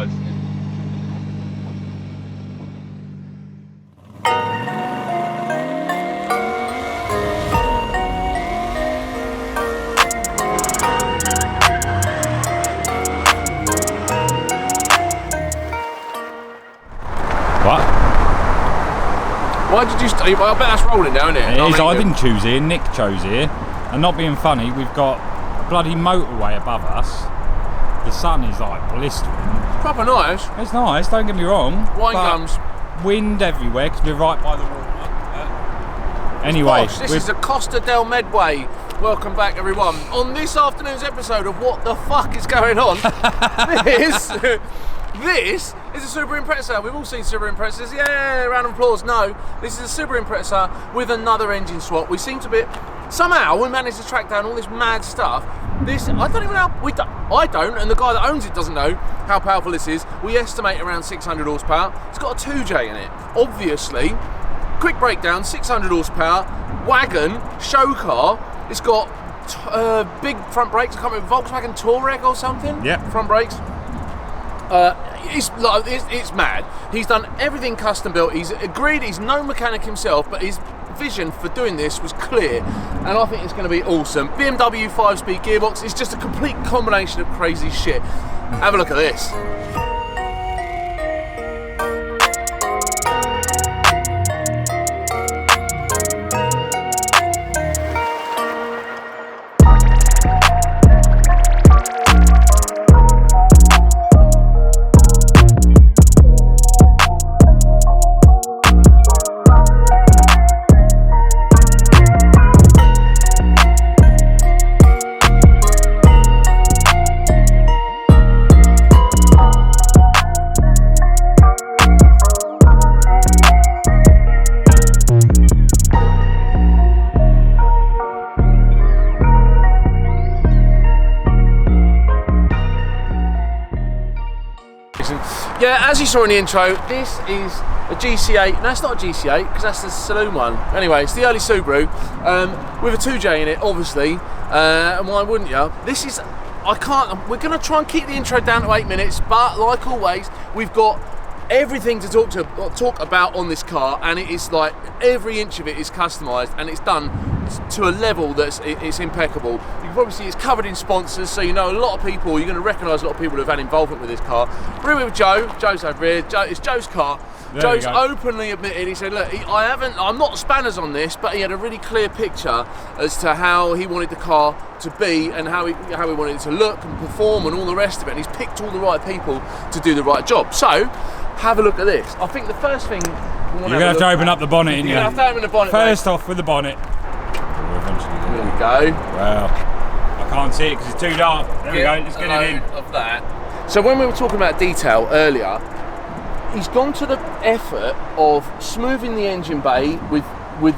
guys. Why did you? I bet that's rolling now, isn't it? It is. I didn't choose here. Nick chose here. And not being funny, we've got a bloody motorway above us. The sun is like blistering. Proper nice. It's nice. Don't get me wrong. Wine gums. Wind everywhere because we're right by the water. Anyway, this is the Costa del Medway. Welcome back, everyone. On this afternoon's episode of What the Fuck is Going On, this is a Subaru Imprezza. We've all seen Subaru Imprezzas. Yeah, round of applause. No, this is a Subaru Imprezza with another engine swap. We seem to be... Somehow we managed to track down all this mad stuff. This, I don't even know, I don't, and the guy that owns it doesn't know how powerful this is. We estimate around 600 horsepower. It's got a 2J in it. Obviously, quick breakdown, 600 horsepower, wagon, show car. It's got big front brakes. I can't remember, Volkswagen Touareg or something? Yeah. Front brakes. It's mad. He's done everything custom built. He's agreed, he's no mechanic himself, but his vision for doing this was clear, and I think it's going to be awesome. BMW 5-speed gearbox is just a complete combination of crazy shit. Have a look at this. Yeah, as you saw in the intro, this is a GC8. No, it's not a GC8 because that's the saloon one. Anyway, it's the early Subaru with a 2J in it, obviously. And why wouldn't you? This is, we're going to try and keep the intro down to 8 minutes, but like always, we've got everything to talk about on this car, and it is like every inch of it is customised, and it's done to a level that's it's impeccable. You can probably see it's covered in sponsors, so you know a lot of people, you're going to recognise a lot of people who have had involvement with this car. We're here with Joe. Joe's over here. It's Joe's car. There Joe's openly admitted, he said, look, I'm not spanners on this, but he had a really clear picture as to how he wanted the car to be and how he wanted it to look and perform and all the rest of it, and he's picked all the right people to do the right job. So, have a look at this. I think the first thing... You're going to have to open up the bonnet, ain't you? You're going to have to open the bonnet, First off with the bonnet. There we go. Well, I can't see it because it's too dark. There we go, let's get it in. Of that. So when we were talking about detail earlier, he's gone to the effort of smoothing the engine bay with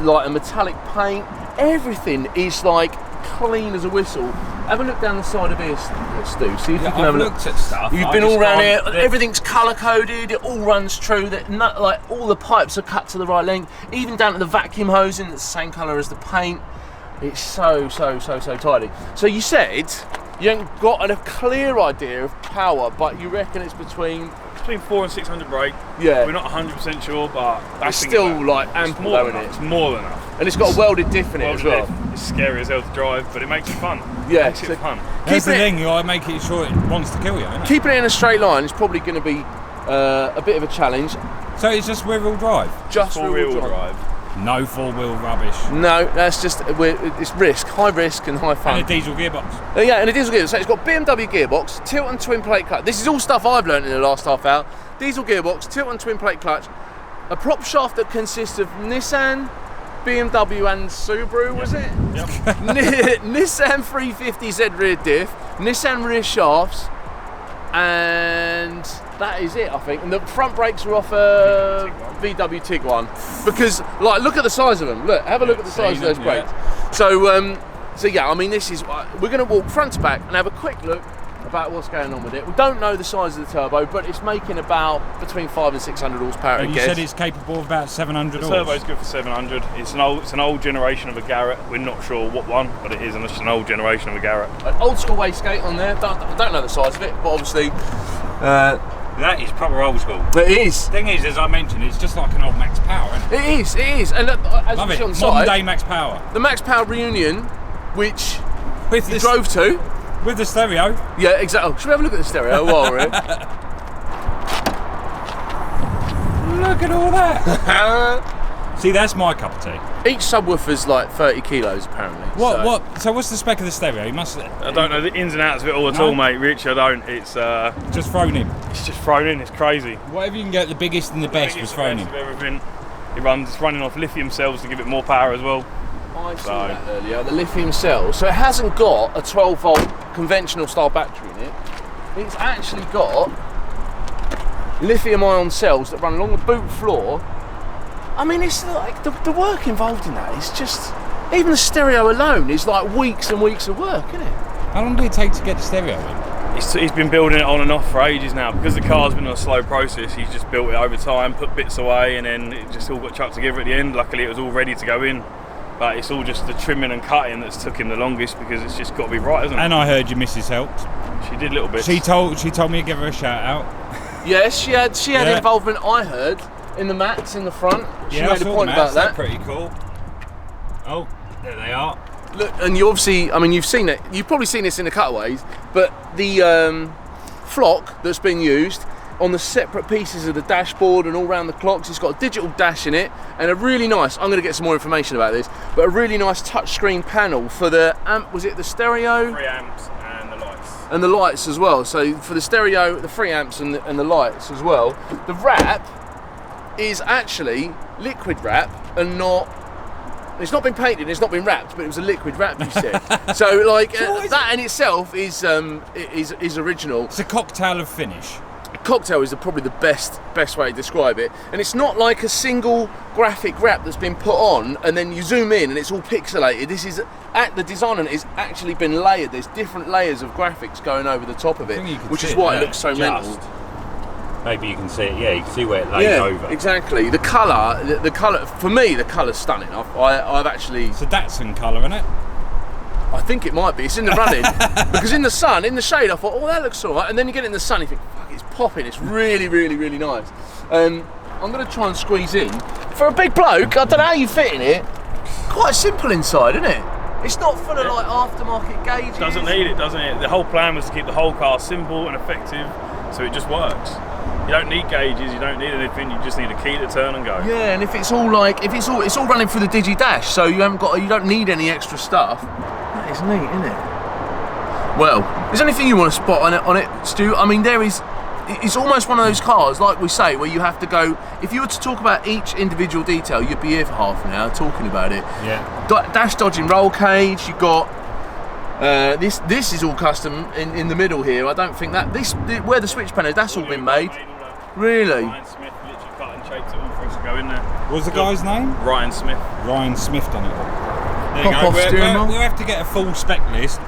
like a metallic paint. Everything is like clean as a whistle. Have a look down the side of here, Stu. See if you can have a look. I've looked at stuff. You've been all around here. Everything's colour coded. It all runs true. Like all the pipes are cut to the right length. Even down to the vacuum hosing, that's the same colour as the paint. It's so tidy. So you said you haven't got a clear idea of power, but you reckon it's between 400 and 600 brake. Yeah. We're not 100% sure, but it's still like ample, though, isn't it? It's more than enough. And it's got a welded diff in it as well. It's scary as hell to drive, but it makes it fun. Yeah, it makes it fun. That's the thing, you got to make it sure it wants to kill you, isn't it? Keeping it in a straight line is probably going to be a bit of a challenge. So it's just rear-wheel drive? Just four-wheel drive. No four-wheel rubbish. No, that's just, it's risk, high risk and high fun. And a diesel gearbox. Yeah, and a diesel gearbox. So it's got BMW gearbox, tilt and twin plate clutch. This is all stuff I've learned in the last half hour. Diesel gearbox, tilt and twin plate clutch, a prop shaft that consists of Nissan, BMW and Subaru, was it? Yep. Nissan 350Z rear diff, Nissan rear shafts, and that is it, I think. And the front brakes are off a VW Tiguan, because like look at the size of them. Look, have a look at the size of those brakes. So yeah, I mean, this is we're going to walk front to back and have a quick look about what's going on with it. We don't know the size of the turbo, but it's making about between 500 and 600 horsepower. And you said it's capable of about 700 The horse. turbo's good for 700. It's an old generation of a Garrett. We're not sure what one, but it is just an old generation of a Garrett. An old school wastegate on there. Don't know the size of it, but obviously That is proper old school. It is. Thing is, as I mentioned, it's just like an old Max Power, isn't it? It is. And as Love you it. see on the Modern side, day Max Power. the Max Power Reunion, which With you the drove to. with the stereo. Yeah, exactly. Oh, should we have a look at the stereo while we're here? Look at all that. See, that's my cup of tea. Each subwoofer's like 30 kilos apparently. So what's the spec of the stereo? You must. I don't know the ins and outs of it all at all, mate. Rich, I don't. It's Just thrown in. it's just thrown in. It's crazy. Whatever you can get, the biggest and the best was thrown in. Everything. It's running off lithium cells to give it more power as well. I saw that earlier, the lithium cell. So it hasn't got a 12 volt conventional style battery in it. It's actually got lithium ion cells that run along the boot floor. I mean, it's like the work involved in that is just, even the stereo alone is like weeks and weeks of work, isn't it? How long did it take to get the stereo in? He's been building it on and off for ages now. Because the car's been on a slow process, he's just built it over time, put bits away, and then it just all got chucked together at the end. Luckily it was all ready to go in. But it's all just the trimming and cutting that's took him the longest, because it's just got to be right, isn't it? And I heard your missus helped. She did little bits. She told me to give her a shout out. Yes, she had involvement, I heard, in the mats in the front. She made a point about that. Pretty cool. Oh, there they are. Look, and you obviously, I mean, you've seen it. You've probably seen this in the cutaways, but the flock that's being used on the separate pieces of the dashboard and all around the clocks, it's got a digital dash in it and a really nice. I'm going to get some more information about this, but a really nice touchscreen panel for the was it the stereo? 3 amps and the lights. And the lights as well. So for the stereo, the 3 amps and the lights as well. The wrap is actually liquid wrap and not. It's not been painted, it's not been wrapped, but it was a liquid wrap, you said. So like that in itself is original. It's a cocktail of finish. A cocktail is probably the best way to describe it. And it's not like a single graphic wrap that's been put on and then you zoom in and it's all pixelated. This is the design on it has actually been layered. There's different layers of graphics going over the top of it, which is why it looks so mental. Maybe you can see it. Yeah, you can see where it lays over. Exactly. The colour for me, the colour's stunning. I've actually. It's a Datsun colour, isn't it? I think it might be. It's in the running because in the sun, in the shade, I thought, oh, that looks alright. And then you get it in the sun, you think, fuck, it's popping. It's really, really, really nice. I'm going to try and squeeze in. For a big bloke, I don't know how you fit in it. Quite simple inside, isn't it? It's not full of like aftermarket gauges. Doesn't need it, doesn't it? The whole plan was to keep the whole car simple and effective, so it just works. You don't need gauges, you don't need anything, you just need a key to turn and go. Yeah, and if it's all running through the Digi Dash, so you don't need any extra stuff. That is neat, isn't it? Well, is there anything you want to spot on it, Stu? I mean, it's almost one of those cars, like we say, where you have to go, if you were to talk about each individual detail, you'd be here for half an hour talking about it. Yeah. Dash dodging roll cage, you've got this is all custom in the middle here. I don't think that where the switch panel, that's all been made. Really? Ryan Smith literally cut and shaped it all for us to go in there. What's the guy's name? Ryan Smith. Ryan Smith done it. There Pop you off go. steering wheel. We'll have to get a full spec list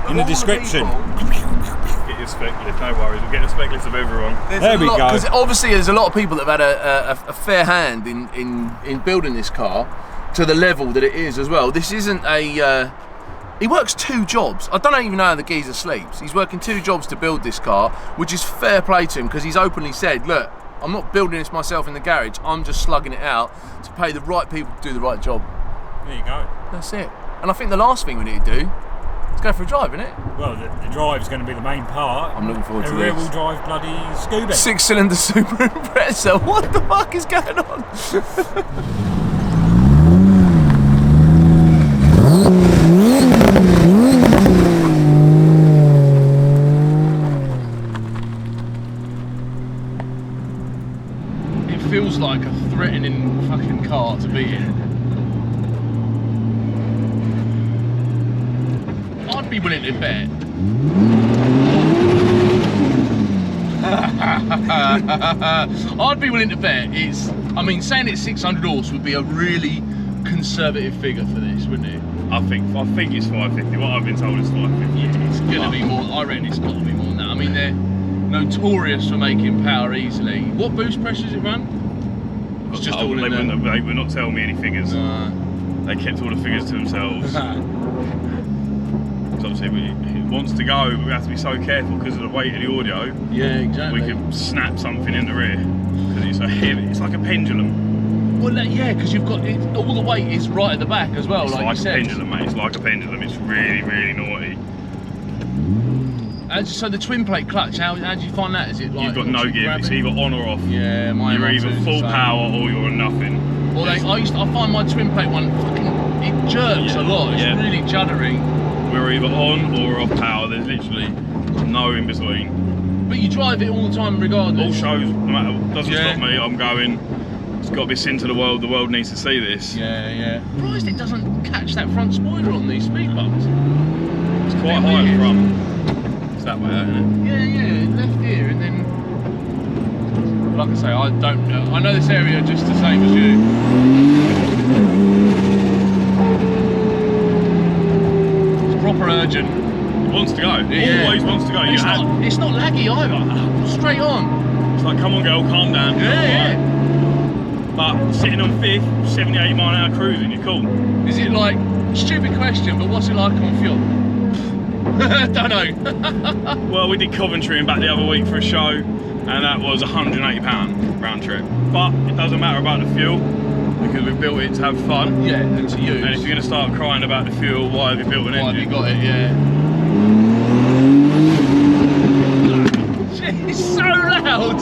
in the description. Get your spec list, no worries. We'll get a spec list of everyone. There we go. Because obviously there's a lot of people that have had a fair hand in building this car to the level that it is as well. This isn't a. He works 2 jobs. I don't even know how the geezer sleeps. He's working 2 jobs to build this car, which is fair play to him because he's openly said, look, I'm not building this myself in the garage, I'm just slugging it out to pay the right people to do the right job. There you go. That's it. And I think the last thing we need to do is go for a drive, isn't it? Well, the drive's going to be the main part. I'm looking forward to this. A rear-wheel drive bloody Scooby. 6-cylinder Subaru Imprezza. What the fuck is going on? Feels like a threatening fucking car to be in. I'd be willing to bet. I'd be willing to bet it's. I mean, saying it's 600 horse would be a really conservative figure for this, wouldn't it? I think it's 550. What I've been told is 550. Yeah, it's gonna be more. I reckon it's got to be more than that. I mean, they're notorious for making power easily. What boost pressure does it run? It's just all in there. They would not tell me any figures. They kept all the figures to themselves. So obviously wants to go, but we have to be so careful because of the weight of the audio. Yeah, exactly. We could snap something in the rear because it's so heavy. It's like a pendulum. Well, yeah, because you've got all the weight is right at the back as well. It's like like you a said. pendulum, mate. It's like a pendulum. It's really, really naughty. So the twin plate clutch, how do you find that? Is it like You've got no give. It's either on or off. Yeah, mine. You're either full power or you're on nothing. Well, I find my twin plate one it jerks a lot. It's really juddering. We're either on or off power. There's literally no in between. But you drive it all the time regardless. All shows, no matter, doesn't stop me. I'm going. It's got to be seen to the world. The world needs to see this. Yeah. Surprised it doesn't catch that front spoiler on these speed bumps. It's quite high at front. It's that way, isn't it? Yeah, left here and then. Like I say, I don't know. I know this area just the same as you. It's proper urgent. It wants to go. Yeah. Always wants to go. It's not laggy either. Straight on. It's like, come on, girl, calm down. Yeah. But sitting on 5th, 78 mile an hour cruising, you're cool. Is it like, stupid question, but what's it like on fuel? Don't know. Well, we did Coventry and back the other week for a show, and that was £180 round trip. But it doesn't matter about the fuel, because we've built it to have fun. Yeah, and to use. And if you're going to start crying about the fuel, why have you built an engine? Why have you got it, yeah. It's so loud!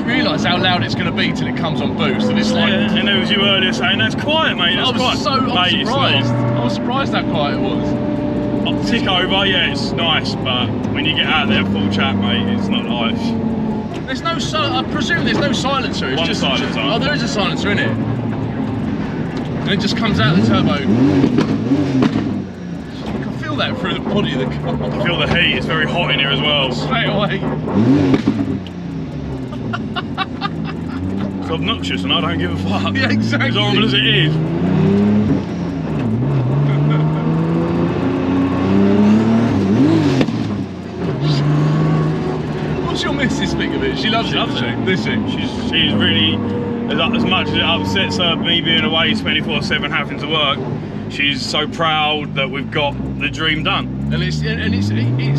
Realise how loud it's going to be till it comes on boost, and it's like. Yeah, and there was you earlier saying that's quiet, mate. That's quiet. I was surprised. I was surprised how quiet it was. Tick over, yeah, it's nice, but when you get out there full chat, mate, it's not nice. There's no I presume there's no silencer. It's One silencer. Oh, there is a silencer in it, and it just comes out of the turbo. You can feel that through the body of the car. I feel the heat. It's very hot in here as well. Straight away. It's obnoxious and I don't give a fuck. Yeah, exactly. As horrible as it is. What's your missus think of it? She loves it. Does she? She's really, as much as it upsets her, me being away 24/7 having to work, she's so proud that we've got the dream done. And it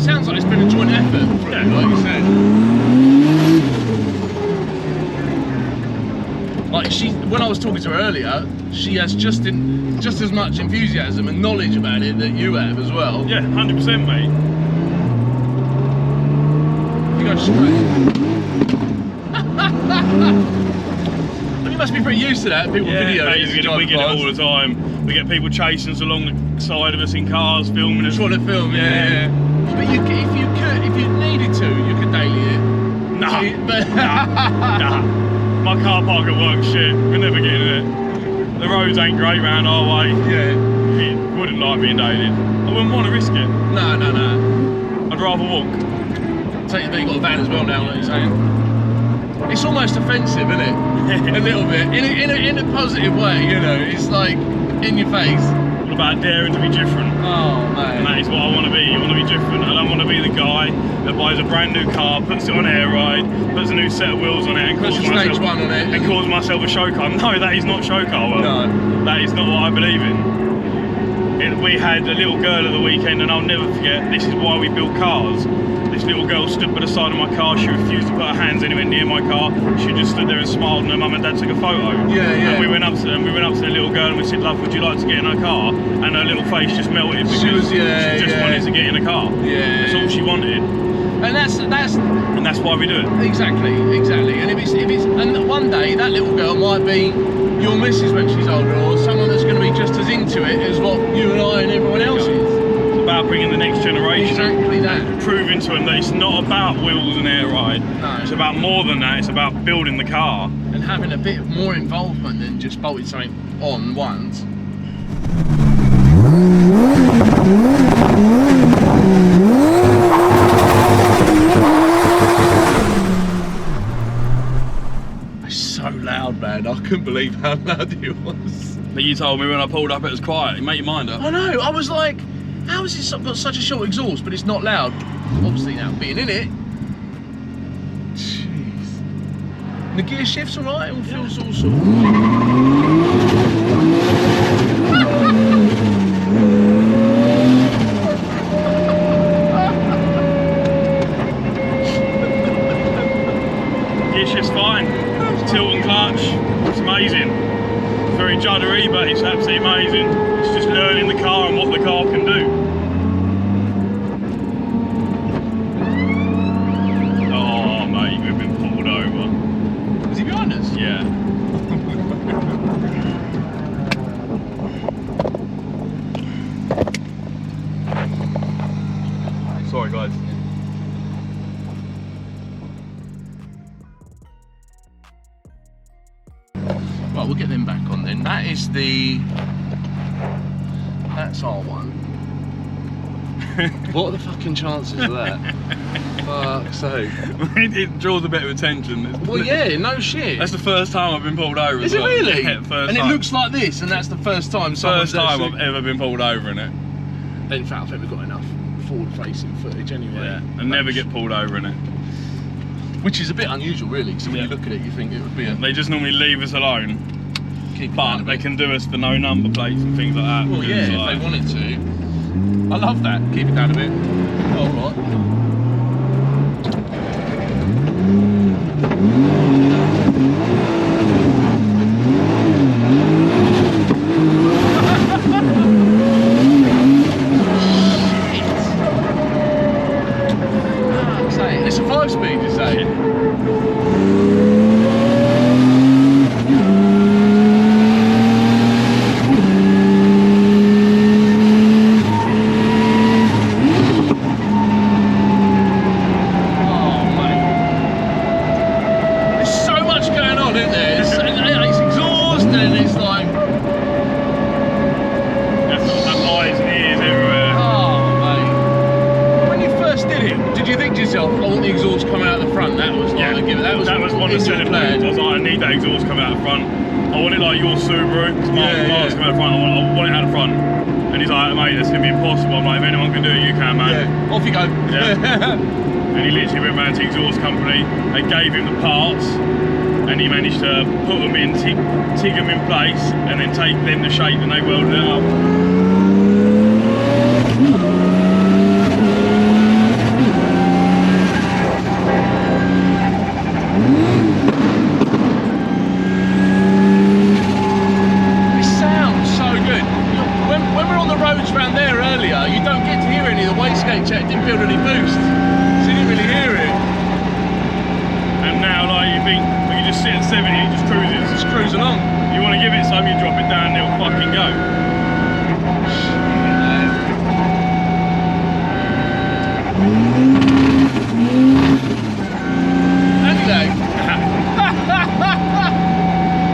sounds like it's been a joint effort, like you said. Like when I was talking to her earlier, she has just as much enthusiasm and knowledge about it that you have as well. Yeah, 100%, mate. You go straight. You must be pretty used to that. People video mate, we get it all the time. We get people chasing us along the side of us in cars, filming us. Trying to film, yeah. But if you needed to, you could daily it. Nah. My car park at work, shit. We're never getting it. The roads ain't great round our way. Yeah. He wouldn't like being dated. I wouldn't want to risk it. No. I'd rather walk. Take it that you got a van as well now, like you're saying. It's almost offensive, isn't it? A little bit. In a positive way, you know. It's like in your face. All about daring to be different. Oh, man. And that is what I want to be. You want to be different. I don't want to be the guy that buys a brand new car, puts it on air ride, puts a new set of wheels on it, and puts a stage one on it, and calls myself a show car. No, that is not show car. Well, no, that is not what I believe in. We had a little girl at the weekend, and I'll never forget. This is why we build cars. This little girl stood by the side of my car. She refused to put her hands anywhere near my car. She just stood there and smiled, and her mum and dad took a photo. Yeah. And we went up to the little girl and we said, "Love, would you like to get in her car?" And her little face just melted because she just wanted to get in a car. Yeah. That's all she wanted. And that's why we do it. Exactly. And if it's and one day that little girl might be your missus when she's older, or someone that's going to be just as into it as what you and I and everyone else is. It's about bringing the next generation. Exactly that. Proving to them that it's not about wheels and air ride. No. It's about more than that. It's about building the car. And having a bit more involvement than just bolting something on once. It's so loud, man. I couldn't believe how loud it was. But you told me when I pulled up it was quiet. You make your mind up. I know. I was like, how has it got such a short exhaust, but it's not loud? obviously now being in it, jeez. And the gear shift's alright, it all feels all sort of... Gear shift's fine. Tilt and clutch, it's amazing. It's very juddery, but it's absolutely amazing. It's just learning the car and what the car can do. Oh mate, we've been pulled over. Is he behind us? Yeah. Sorry guys. Right, we'll get them back on then. That is that's our one. What are the fucking chances of that? Fuck's sake. It draws a bit of attention. Well, yeah, no shit. That's the first time I've been pulled over. Is it really? Yeah, first and time. it looks like this, and that's the first time. First time I've ever been pulled over in it. In fact, I think we've got enough forward-facing footage anyway. Yeah, and never get pulled over in it. Which is a bit unusual, really. So when you look at it, you think it would be a. They just normally leave us alone. Keep it But down a they bit. can do us for no number plates and things like that. Well, yeah, if they wanted to. I love that. Keep it down a bit. All right. It's a 5-speed, you say? That was one of the selling points. I was like, I need that exhaust coming out the front. I want it like your Subaru, because Mark's coming out the front. I want it out the front. And he's like, mate, that's going to be impossible. I'm like, if anyone can do it, you can, man. Yeah. Off you go. Yeah. And he literally went round to the exhaust company. They gave him the parts, and he managed to put them in, tig them in place, and then take them to shape, and they welded it up. Around there earlier, you don't get to hear any of the wastegate check, didn't build any boost, so you didn't really hear it. And now, like, you think, well, you just sit at 70, it just cruises. Just cruise along. You want to give it some, you drop it down, it'll fucking go. Anyway.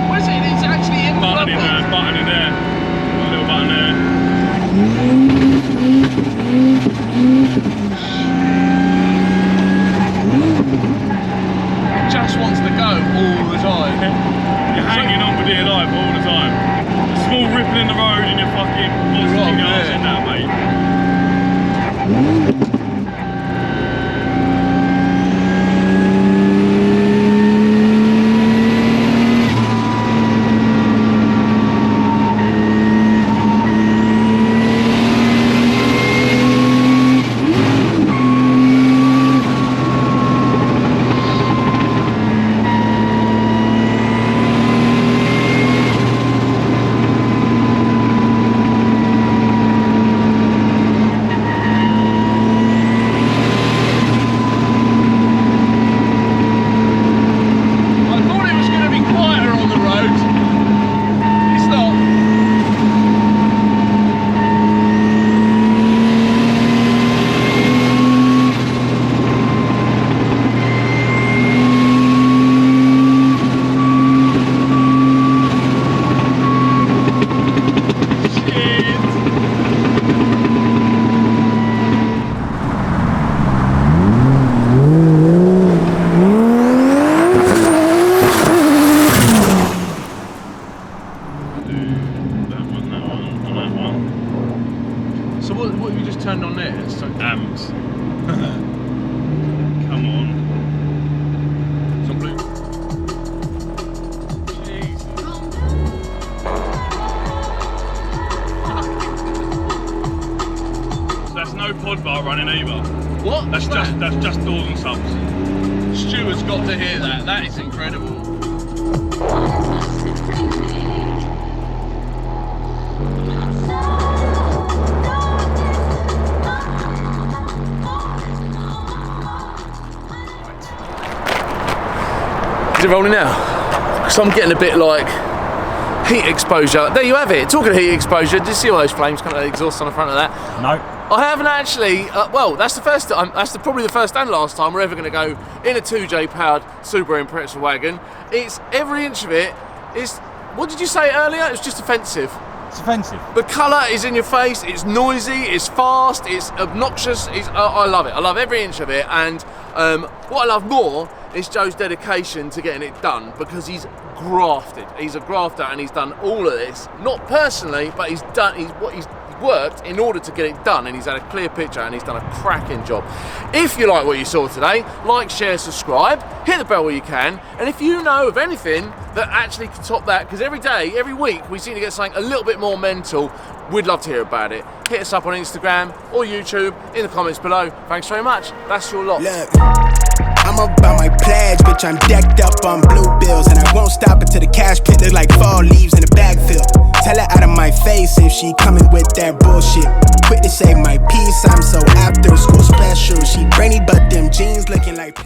What is it? It's actually in the button in there, button in there. A little button there. It just wants to go all the time. You're hanging on for dear life all the time. A small ripple in the road and you're fucking lost your arse in that, mate. running either. What? That's just doors and subs. Stuart's got to hear that. That is incredible. Is it rolling now? Because I'm getting a bit like heat exposure. There you have it. Talking of heat exposure, did you see all those flames coming out of the exhaust on the front of that? No. I haven't actually, well, that's the first time, that's probably the first and last time we're ever going to go in a 2J powered Subaru Imprezza wagon. It's every inch of it is, what did you say earlier? It was just offensive. It's offensive. The colour is in your face, it's noisy, it's fast, it's obnoxious, I love it. I love every inch of it, and what I love more is Joe's dedication to getting it done, because he's grafted. He's a grafter and he's done all of this, not personally, but he's worked in order to get it done, and he's had a clear picture and he's done a cracking job. If you like what you saw today, like, share, subscribe, hit the bell where you can, and if you know of anything that actually can top that, because every day, every week, we seem to get something a little bit more mental, we'd love to hear about it. Hit us up on Instagram or YouTube in the comments below. Thanks very much. That's your lot. Look, I'm about my pledge, bitch. I'm decked up on blue bills, and I won't stop until the cash pit look like fall leaves in a bag fill. Tell her out of my face if she coming with that bullshit. Quick to save my peace, I'm so after school special. She brainy, but them jeans looking like